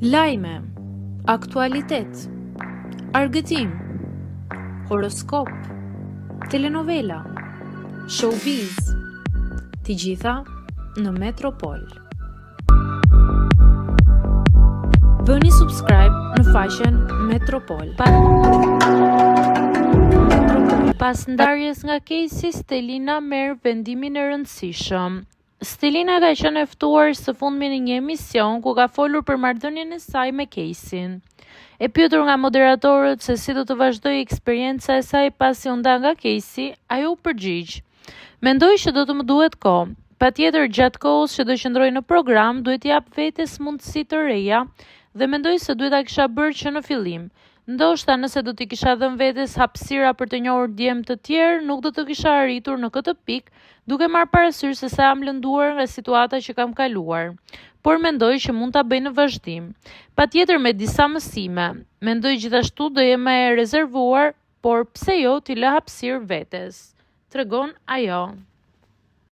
Lajme, aktualitet, argëtim, horoskop, telenovela, showbiz, të gjitha në Metropol. Bëni subscribe në faqen Metropol. Pas ndarjes nga Casey, Stelina merr vendimin e rëndësishëm. Stelina ka qenë e ftuar së fundmi në një emision ku ka folur për marrëdhënien e saj me Casey. E pyetur nga moderatorët se si do të vazhdojë eksperjenca e saj pasi u nda nga Casey, ajo u përgjigj: "Mendoj që do të më duhet kohë. Patjetër gjatë kohës që do qëndroj në program, duhet t'i jap vetes mundësi të reja dhe mendoj se duhet ta kisha bërë që në fillim. Ndoshta nëse do t'i kisha dhënë vetes hapësira për të njohur djemë të tjerë, nuk do të kisha arritur në këtë pikë, duke marrë parasysh se sa jam lënduar nga situata që kam kaluar. Por mendoj që mund ta bëj në vazhdim. Patjetër me disa mësime. Mendoj gjithashtu do jem e rezervuar, por pse jo t'i lë hapësirë vetes", tregon ajo.